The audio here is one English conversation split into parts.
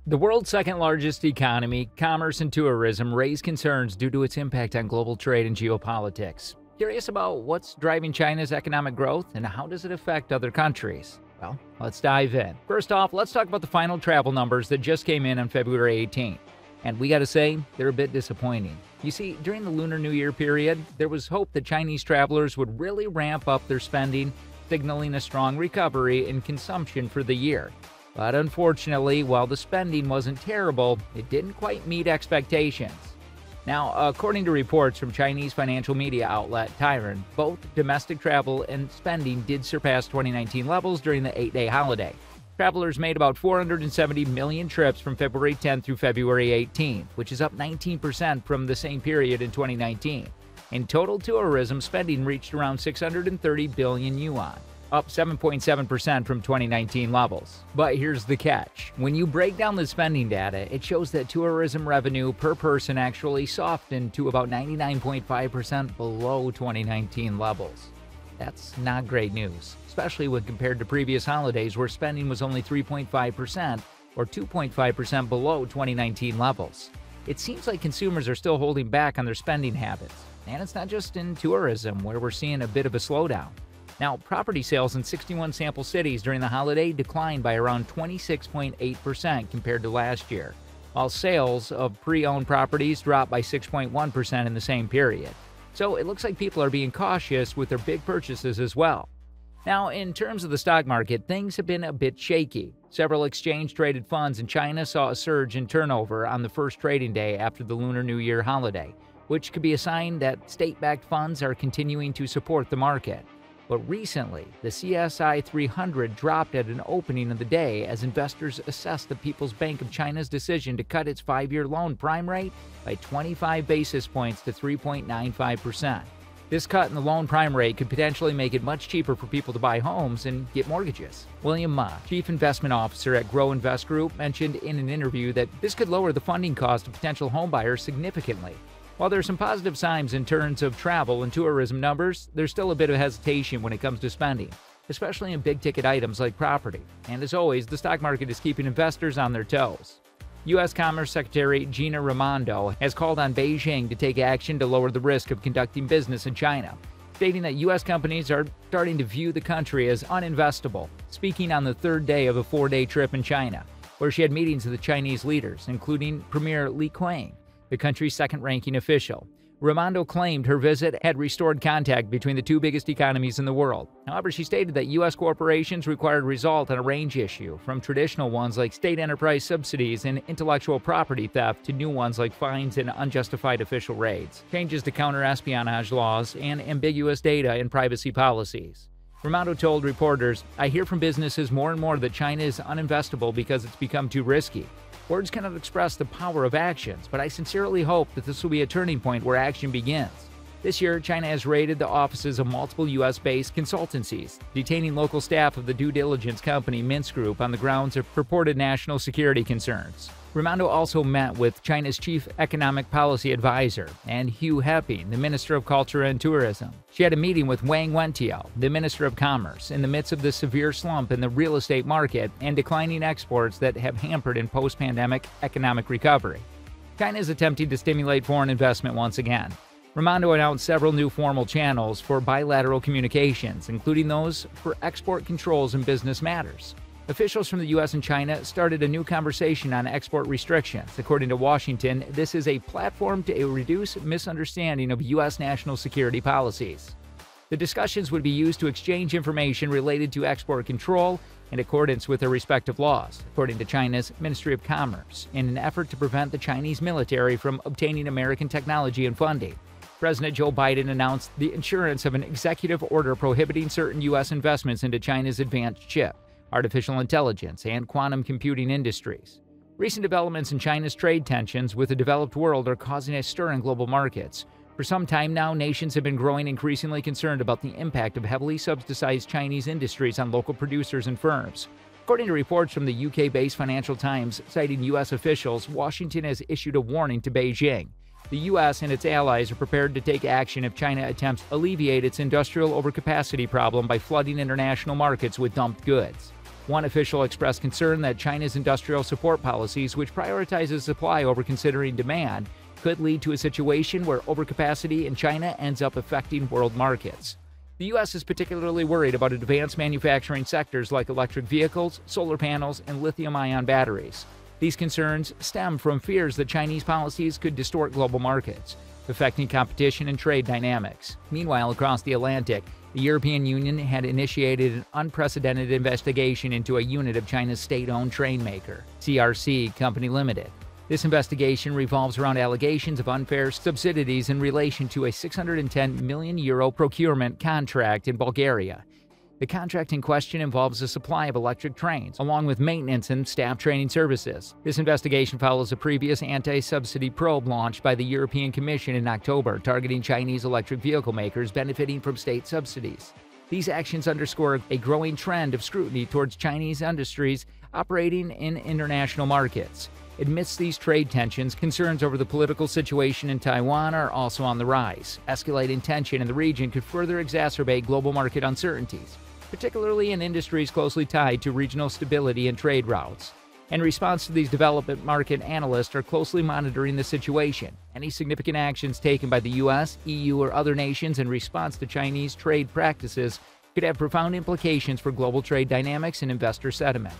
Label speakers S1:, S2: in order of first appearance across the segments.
S1: The world's second largest economy, commerce and tourism raise concerns due to its impact on global trade and geopolitics. Curious about what's driving China's economic growth and how does it affect other countries? Well, let's dive in. First off, let's talk about the final travel numbers that just came in on February 18th. And we gotta say, they're a bit disappointing. You see, during the Lunar New Year period, there was hope that Chinese travelers would really ramp up their spending, signaling a strong recovery in consumption for the year. But unfortunately, while the spending wasn't terrible, it didn't quite meet expectations. Now, according to reports from Chinese financial media outlet Tyron, both domestic travel and spending did surpass 2019 levels during the 8-day holiday. Travelers made about 470 million trips from February 10th through February 18th, which is up 19% from the same period in 2019. In total, tourism spending reached around 630 billion yuan, up 7.7% from 2019 levels. But here's the catch. When you break down the spending data, it shows that tourism revenue per person actually softened to about 99.5% below 2019 levels. That's not great news, especially when compared to previous holidays where spending was only 3.5% or 2.5% below 2019 levels. It seems like consumers are still holding back on their spending habits. And it's not just in tourism where we're seeing a bit of a slowdown. Now, property sales in 61 sample cities during the holiday declined by around 26.8% compared to last year, while sales of pre-owned properties dropped by 6.1% in the same period. So it looks like people are being cautious with their big purchases as well. Now, in terms of the stock market, things have been a bit shaky. Several exchange-traded funds in China saw a surge in turnover on the first trading day after the Lunar New Year holiday, which could be a sign that state-backed funds are continuing to support the market. But recently, the CSI 300 dropped at an opening of the day as investors assessed the People's Bank of China's decision to cut its 5-year loan prime rate by 25 basis points to 3.95%. This cut in the loan prime rate could potentially make it much cheaper for people to buy homes and get mortgages. William Ma, Chief Investment Officer at Grow Invest Group, mentioned in an interview that this could lower the funding cost of potential homebuyers significantly. While there are some positive signs in terms of travel and tourism numbers, there's still a bit of hesitation when it comes to spending, especially in big-ticket items like property. And as always, the stock market is keeping investors on their toes. U.S. Commerce Secretary Gina Raimondo has called on Beijing to take action to lower the risk of conducting business in China, stating that U.S. companies are starting to view the country as uninvestable, speaking on the third day of a 4-day trip in China, where she had meetings with the Chinese leaders, including Premier Li Qiang, the country's second-ranking official. Raimondo claimed her visit had restored contact between the two biggest economies in the world. However, she stated that U.S. corporations required to resolve on a range issue, from traditional ones like state enterprise subsidies and intellectual property theft to new ones like fines and unjustified official raids, changes to counter-espionage laws, and ambiguous data and privacy policies. Raimondo told reporters, "I hear from businesses more and more that China is uninvestable because it's become too risky. Words cannot express the power of actions, but I sincerely hope that this will be a turning point where action begins." This year, China has raided the offices of multiple U.S.-based consultancies, detaining local staff of the due diligence company Mintz Group on the grounds of purported national security concerns. Raimondo also met with China's chief economic policy advisor and Hugh Heping, the Minister of Culture and Tourism. She had a meeting with Wang Wentiao, the Minister of Commerce, in the midst of the severe slump in the real estate market and declining exports that have hampered in post-pandemic economic recovery. China is attempting to stimulate foreign investment once again. Raimondo announced several new formal channels for bilateral communications, including those for export controls and business matters. Officials from the U.S. and China started a new conversation on export restrictions. According to Washington, this is a platform to reduce misunderstanding of U.S. national security policies. The discussions would be used to exchange information related to export control in accordance with their respective laws, according to China's Ministry of Commerce, in an effort to prevent the Chinese military from obtaining American technology and funding. President Joe Biden announced the issuance of an executive order prohibiting certain U.S. investments into China's advanced chip, artificial intelligence, and quantum computing industries. Recent developments in China's trade tensions with the developed world are causing a stir in global markets. For some time now, nations have been growing increasingly concerned about the impact of heavily subsidized Chinese industries on local producers and firms. According to reports from the UK-based Financial Times citing U.S. officials, Washington has issued a warning to Beijing. The U.S. and its allies are prepared to take action if China attempts to alleviate its industrial overcapacity problem by flooding international markets with dumped goods. One official expressed concern that China's industrial support policies, which prioritizes supply over considering demand, could lead to a situation where overcapacity in China ends up affecting world markets. The U.S. is particularly worried about advanced manufacturing sectors like electric vehicles, solar panels, and lithium-ion batteries. These concerns stem from fears that Chinese policies could distort global markets, affecting competition and trade dynamics. Meanwhile, across the Atlantic, the European Union had initiated an unprecedented investigation into a unit of China's state-owned train maker, CRC Company Limited. This investigation revolves around allegations of unfair subsidies in relation to a €610 million procurement contract in Bulgaria. The contract in question involves the supply of electric trains, along with maintenance and staff training services. This investigation follows a previous anti-subsidy probe launched by the European Commission in October, targeting Chinese electric vehicle makers benefiting from state subsidies. These actions underscore a growing trend of scrutiny towards Chinese industries operating in international markets. Amidst these trade tensions, concerns over the political situation in Taiwan are also on the rise. Escalating tension in the region could further exacerbate global market uncertainties, particularly in industries closely tied to regional stability and trade routes. In response to these development, market analysts are closely monitoring the situation. Any significant actions taken by the U.S., EU, or other nations in response to Chinese trade practices could have profound implications for global trade dynamics and investor sentiment.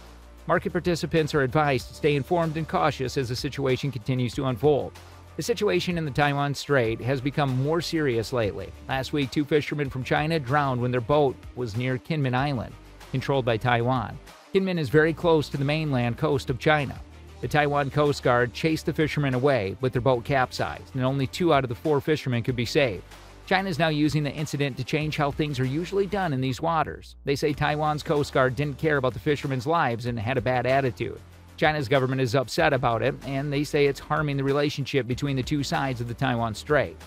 S1: Market participants are advised to stay informed and cautious as the situation continues to unfold. The situation in the Taiwan Strait has become more serious lately. Last week, 2 fishermen from China drowned when their boat was near Kinmen Island, controlled by Taiwan. Kinmen is very close to the mainland coast of China. The Taiwan Coast Guard chased the fishermen away, but their boat capsized, and only 2 out of the 4 fishermen could be saved. China is now using the incident to change how things are usually done in these waters. They say Taiwan's Coast Guard didn't care about the fishermen's lives and had a bad attitude. China's government is upset about it, and they say it's harming the relationship between the 2 sides of the Taiwan Strait.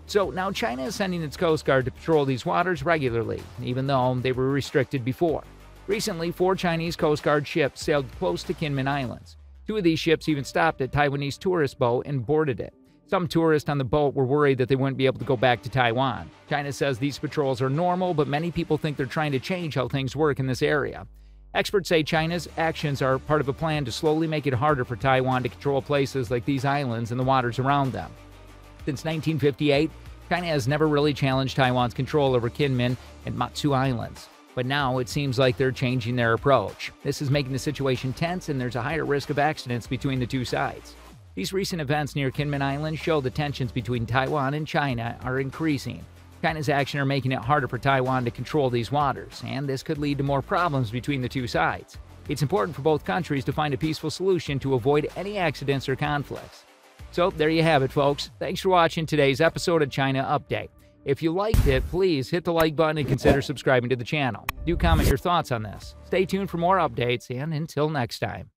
S1: So now China is sending its Coast Guard to patrol these waters regularly, even though they were restricted before. Recently, 4 Chinese Coast Guard ships sailed close to Kinmen Islands. 2 of these ships even stopped at Taiwanese tourist boat and boarded it. Some tourists on the boat were worried that they wouldn't be able to go back to Taiwan. China says these patrols are normal, but many people think they're trying to change how things work in this area. Experts say China's actions are part of a plan to slowly make it harder for Taiwan to control places like these islands and the waters around them. Since 1958, China has never really challenged Taiwan's control over Kinmen and Matsu Islands. But now it seems like they're changing their approach. This is making the situation tense, and there's a higher risk of accidents between the 2 sides. These recent events near Kinmen Island show the tensions between Taiwan and China are increasing. China's actions are making it harder for Taiwan to control these waters, and this could lead to more problems between the 2 sides. It's important for both countries to find a peaceful solution to avoid any accidents or conflicts. So there you have it, folks. Thanks for watching today's episode of China Update. If you liked it, please hit the like button and consider subscribing to the channel. Do comment your thoughts on this. Stay tuned for more updates, and until next time.